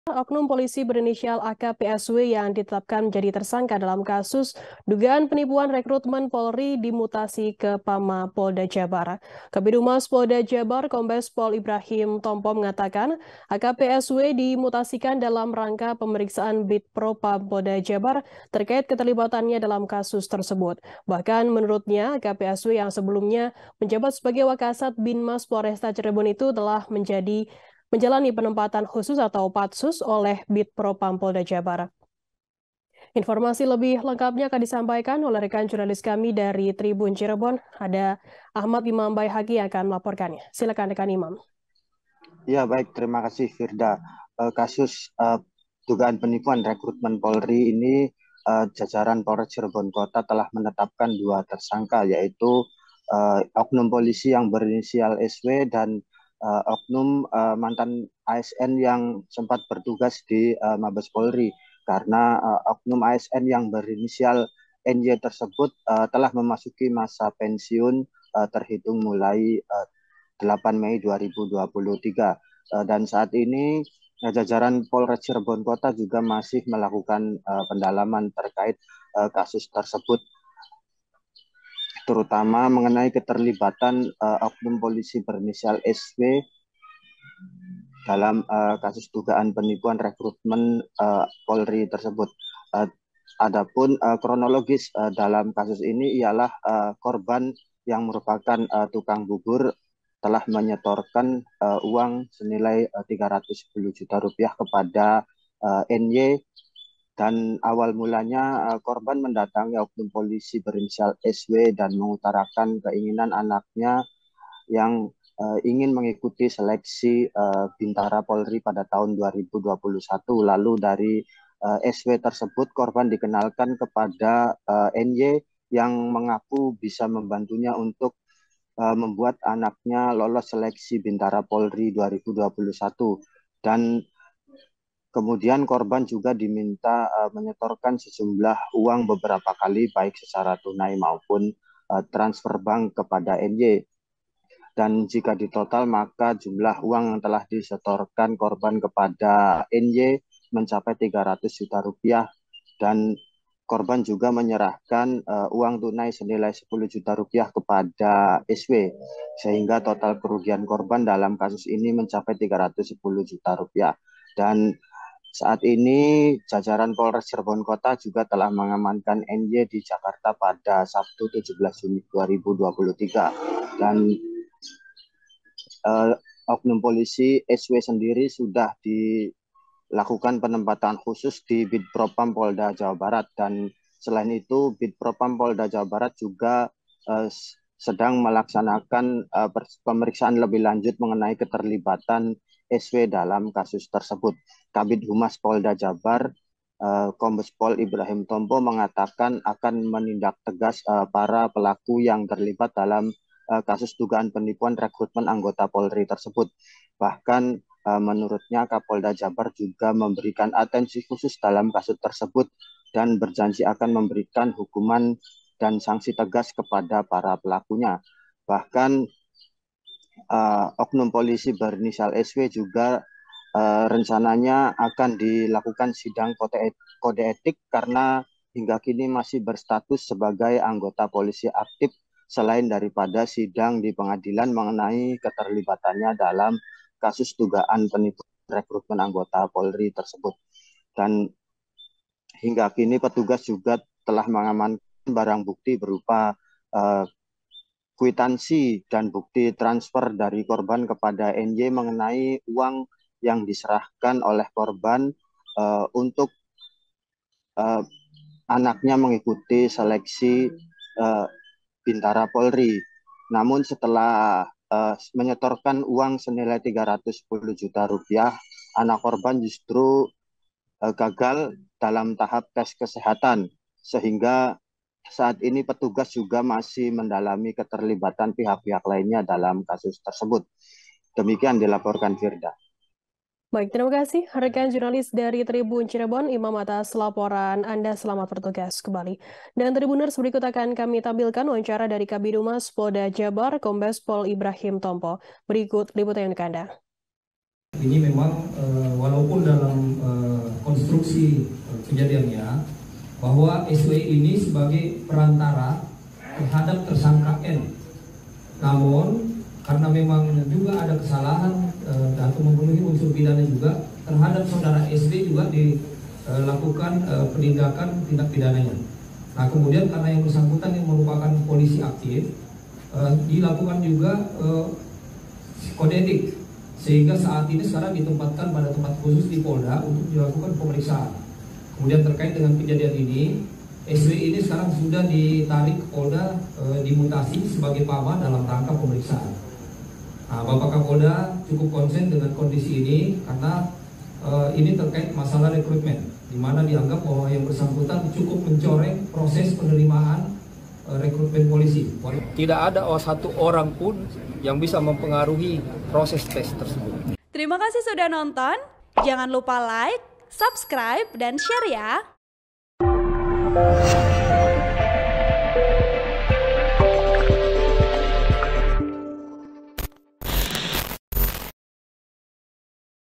Oknum polisi berinisial AKPSW yang ditetapkan menjadi tersangka dalam kasus dugaan penipuan rekrutmen Polri dimutasi ke Pama Polda Jabar. Kabid Humas Polda Jabar Kombes Pol Ibrahim Tompo mengatakan AKPSW dimutasikan dalam rangka pemeriksaan Bid Propam Polda Jabar terkait keterlibatannya dalam kasus tersebut. Bahkan menurutnya AKPSW yang sebelumnya menjabat sebagai Wakasat Binmas Polresta Cirebon itu telah menjalani penempatan khusus atau patsus oleh Bid Propam Polda Jabar. Informasi lebih lengkapnya akan disampaikan oleh rekan jurnalis kami dari Tribun Cirebon. Ada Ahmad Imam Baihaqi yang akan melaporkannya. Silakan rekan Imam. Ya, baik. Terima kasih, Firda. Kasus dugaan penipuan rekrutmen Polri ini, jajaran Polres Cirebon Kota telah menetapkan dua tersangka, yaitu oknum polisi yang berinisial SW dan oknum mantan ASN yang sempat bertugas di Mabes Polri. Karena oknum ASN yang berinisial NY tersebut telah memasuki masa pensiun terhitung mulai 8 Mei 2023. Dan saat ini jajaran Polres Cirebon Kota juga masih melakukan pendalaman terkait kasus tersebut, terutama mengenai keterlibatan oknum polisi berinisial SW dalam kasus dugaan penipuan rekrutmen Polri tersebut. Adapun kronologis dalam kasus ini ialah korban yang merupakan tukang bubur telah menyetorkan uang senilai 310 juta rupiah kepada NY, dan awal mulanya korban mendatangi oknum polisi berinisial SW dan mengutarakan keinginan anaknya yang ingin mengikuti seleksi Bintara Polri pada tahun 2021. Lalu dari SW tersebut korban dikenalkan kepada NY yang mengaku bisa membantunya untuk membuat anaknya lolos seleksi Bintara Polri 2021. Dan kemudian korban juga diminta menyetorkan sejumlah uang beberapa kali, baik secara tunai maupun transfer bank kepada NY. Dan jika ditotal, maka jumlah uang yang telah disetorkan korban kepada NY mencapai 300 juta rupiah, dan korban juga menyerahkan uang tunai senilai 10 juta rupiah kepada SW, sehingga total kerugian korban dalam kasus ini mencapai 310 juta rupiah. Dan saat ini jajaran Polres Cirebon Kota juga telah mengamankan NY di Jakarta pada Sabtu 17 Juni 2023. Dan oknum polisi SW sendiri sudah dilakukan penempatan khusus di Bid Propam Polda Jawa Barat, dan selain itu Bid Propam Polda Jawa Barat juga sedang melaksanakan pemeriksaan lebih lanjut mengenai keterlibatan SW dalam kasus tersebut. Kabid Humas Polda Jabar Kombes Pol Ibrahim Tompo mengatakan akan menindak tegas para pelaku yang terlibat dalam kasus dugaan penipuan rekrutmen anggota Polri tersebut. Bahkan menurutnya Kapolda Jabar juga memberikan atensi khusus dalam kasus tersebut dan berjanji akan memberikan hukuman dan sanksi tegas kepada para pelakunya. Bahkan oknum polisi berinisial SW juga rencananya akan dilakukan sidang kode etik karena hingga kini masih berstatus sebagai anggota polisi aktif, selain daripada sidang di pengadilan mengenai keterlibatannya dalam kasus dugaan penipuan rekrutmen anggota Polri tersebut. Dan hingga kini petugas juga telah mengamankan barang bukti berupa kwitansi dan bukti transfer dari korban kepada NY mengenai uang yang diserahkan oleh korban untuk anaknya mengikuti seleksi Bintara Polri. Namun setelah menyetorkan uang senilai 310 juta rupiah, anak korban justru gagal dalam tahap tes kesehatan, sehingga saat ini petugas juga masih mendalami keterlibatan pihak-pihak lainnya dalam kasus tersebut. Demikian dilaporkan Firda. Baik, terima kasih rekan jurnalis dari Tribun Cirebon, Imam atas laporan Anda. Selamat bertugas kembali. Dan Tribuners, berikut akan kami tampilkan wawancara dari Kabid Humas Polda Jabar, Kombes Pol Ibrahim Tompo. Berikut liputan untuk Anda. Ini memang walaupun dalam konstruksi kejadiannya bahwa SW ini sebagai perantara terhadap tersangka N. Namun karena memang juga ada kesalahan atau memenuhi unsur pidana juga terhadap saudara SW juga dilakukan penindakan tindak pidananya. Nah kemudian karena yang bersangkutan yang merupakan polisi aktif dilakukan juga kode etik, sehingga saat ini sekarang ditempatkan pada tempat khusus di Polda untuk dilakukan pemeriksaan. Kemudian terkait dengan kejadian ini, SW ini sekarang sudah ditarik ke Polda dimutasi sebagai PAMA dalam rangka pemeriksaan. Nah, Bapak Kapolda cukup konsen dengan kondisi ini karena ini terkait masalah rekrutmen, di mana dianggap bahwa yang bersangkutan cukup mencoreng proses penerimaan rekrutmen polisi. Tidak ada satu orang pun yang bisa mempengaruhi proses tes tersebut. Terima kasih sudah nonton. Jangan lupa like, subscribe, dan share ya.